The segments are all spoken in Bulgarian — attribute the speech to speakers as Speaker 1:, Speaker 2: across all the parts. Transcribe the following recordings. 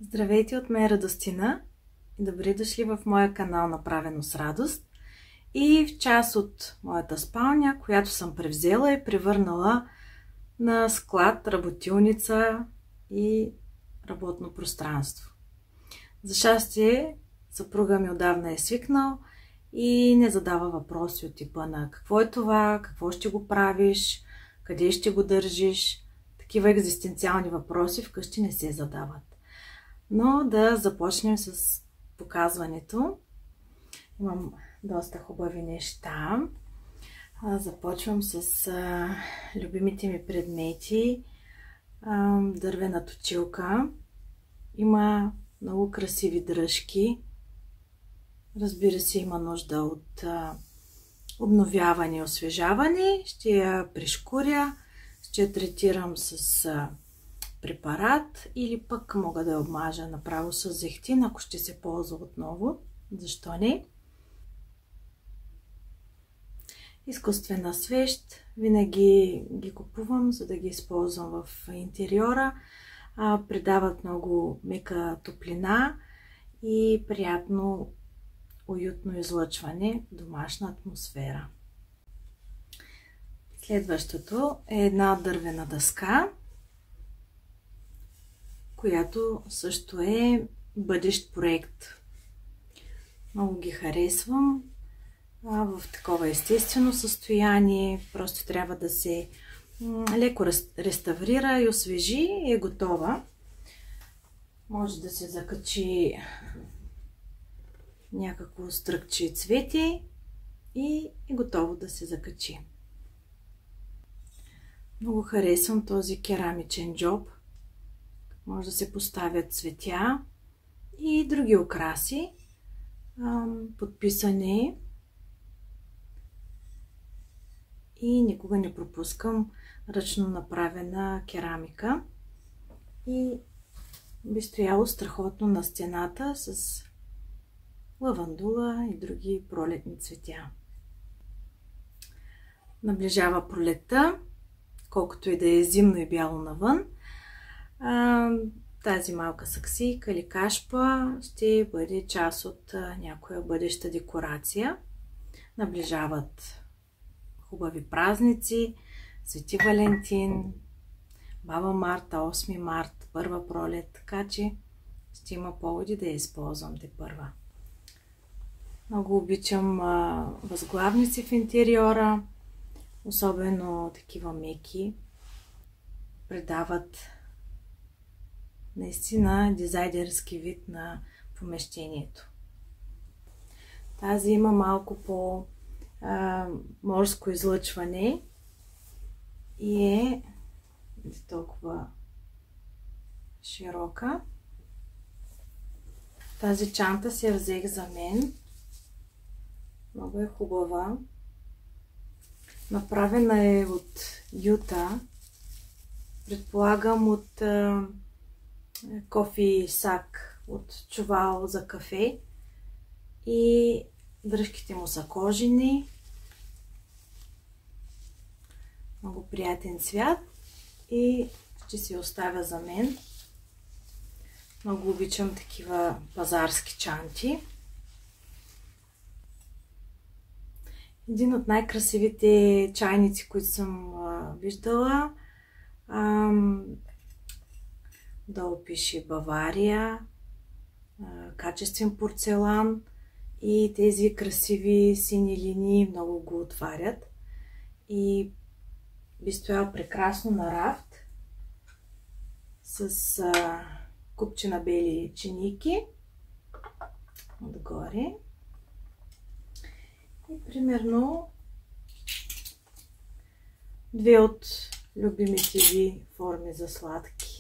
Speaker 1: Здравейте от мен, Радостина, и добре дошли в моя канал Направено с радост и в част от моята спалня, която съм превзела и превърнала на склад, работилница и работно пространство. За щастие, съпруга ми отдавна е свикнал и не задава въпроси от типа на какво е това, какво ще го правиш, къде ще го държиш. Такива екзистенциални въпроси вкъщи не се задават. Но да започнем с показването. Имам доста хубави неща. Започвам с любимите ми предмети. Дървена точилка. Има много красиви дръжки. Разбира се, има нужда от обновяване и освежаване. Ще я пришкуря, ще я третирам с препарат или пък мога да я обмажа направо с зехтин, ако ще се ползва отново. Защо не? Изкуствена свещ. Винаги ги купувам, за да ги използвам в интериора. Придават много мека топлина и приятно, уютно излъчване в домашна атмосфера. Следващото е една дървена дъска, която също е бъдещ проект. Много ги харесвам в такова естествено състояние. Просто трябва да се леко реставрира и освежи и е готова. Може да се закачи някакво стръкче цвети и е готово да се закачи. Много харесвам този керамичен джоб. Може да се поставят цветя и други украси. Подписане. И никога не пропускам ръчно направена керамика. И би стояло страхотно на стената с лавандула и други пролетни цветя. Наближава пролетта, колкото и да е зимно и бяло навън. Тази малка саксийка или кашпа ще бъде част от някоя бъдеща декорация. Наближават хубави празници, Свети Валентин, Баба Марта, 8 март, първа пролет, така че ще има поводи да я използвам тепърва. Много обичам възглавници в интериора, особено такива меки. Придават наистина дизайнерски вид на помещението. Тази има малко по морско излъчване и е толкова широка. Тази чанта се взех за мен. Много е хубава. Направена е от юта. Предполагам от кофи сак, от чувал за кафе, и дръжките му са кожени. Много приятен цвят и ще си оставя за мен. Много обичам такива пазарски чанти. Един от най-красивите чайници, които съм виждала. Долу пише Бавария, качествен порцелан и тези красиви сини линии много го отварят. И би стоял прекрасно на рафт с купче на бели чиники отгоре. И примерно две от любимите ви форми за сладки.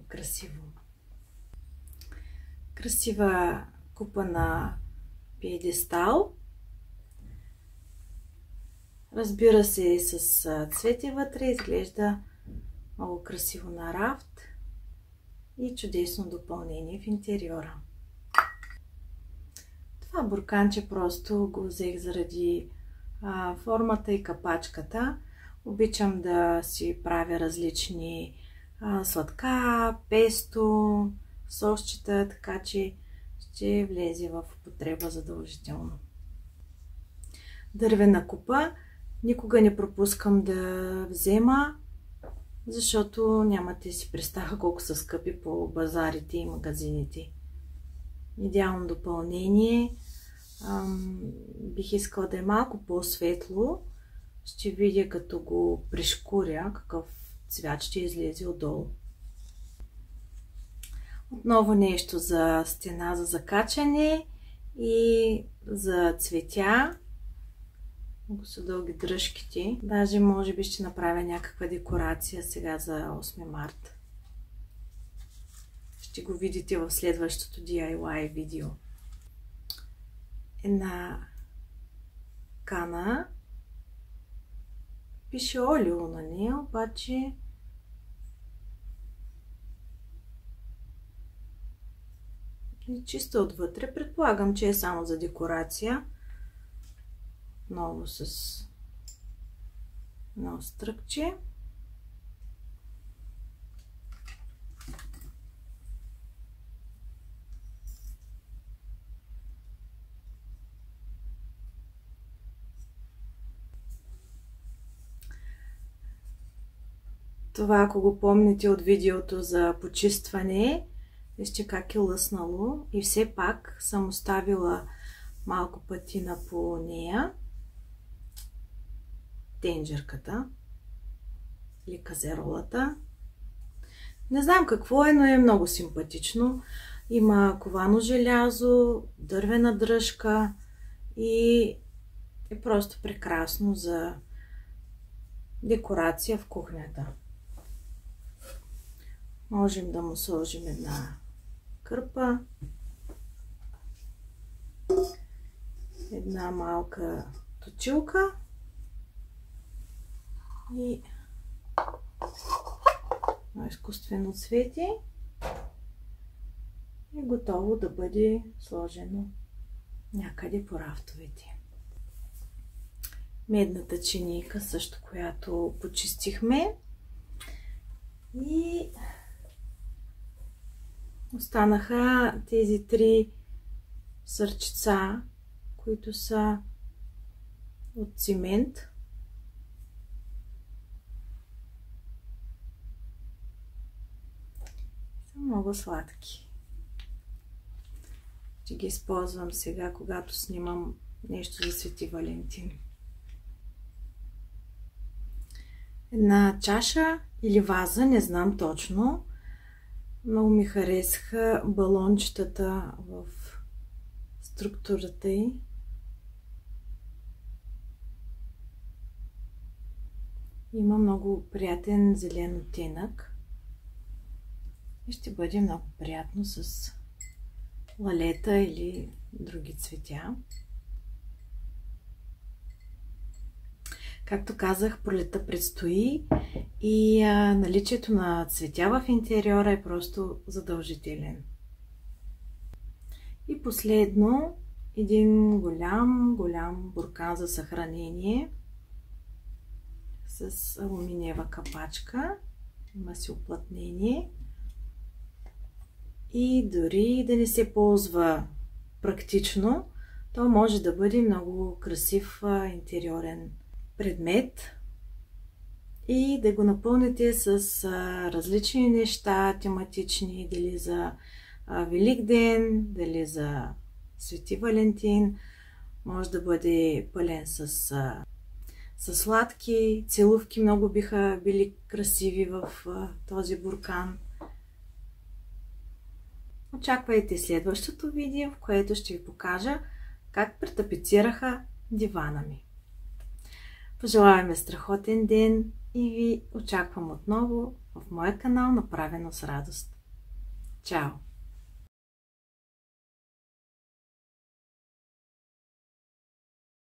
Speaker 1: Красиво. Красива купа на пиедестал. Разбира се, с цвети вътре, изглежда много красиво на рафт и чудесно допълнение в интериора. Това бурканче просто го взех заради формата и капачката. Обичам да си правя различни сладка, песто, сосчета, така че ще влезе в употреба задължително. Дървена купа никога не пропускам да взема, защото нямате си представа колко са скъпи по базарите и магазините. Идеално допълнение. Бих искала да е малко по-светло. Ще видя като го пришкуря какъв цвят ще излезе отдолу. Отново нещо за стена за закачане и за цветя. Много са дълги дръжките. Даже може би ще направя някаква декорация сега за 8 март. Ще го видите в следващото DIY видео. Една кана. Пише олио на нея, обаче е чиста отвътре. Предполагам, че е само за декорация. Отново с едно стръкче. Това, ако го помните от видеото за почистване, вижте как е лъснало и все пак съм оставила малко патина по нея. Тенджерката или казеролата. Не знам какво е, но е много симпатично. Има ковано желязо, дървена дръжка и е просто прекрасно за декорация в кухнята. Можем да му сложим една кърпа, една малка точилка и изкуствено цвете и готово да бъде сложено някъде по рафтовете. Медната чинийка също, която почистихме, и останаха тези 3 сърчица, които са от цимент. Са много сладки. Ще ги използвам сега, когато снимам нещо за Свети Валентин. Една чаша или ваза, не знам точно. Много ми харесаха балончетата в структурата й. Има много приятен зелен оттенък. И ще бъде много приятно с лалета или други цветя. Както казах, пролетта предстои и наличието на цветя в интериора е просто задължителен. И последно, един голям буркан за съхранение с алуминиева капачка. Има си уплътнение. И дори да не се ползва практично, то може да бъде много красив интериорен предмет и да го напълните с различни неща, тематични, дали за Великден, дали за Свети Валентин. Може да бъде пълен с сладки, целувки много биха били красиви в този буркан. Очаквайте следващото видео, в което ще ви покажа как претапицираха дивана ми. Пожелаваме страхотен ден и ви очаквам отново в моя канал Направено с радост. Чао!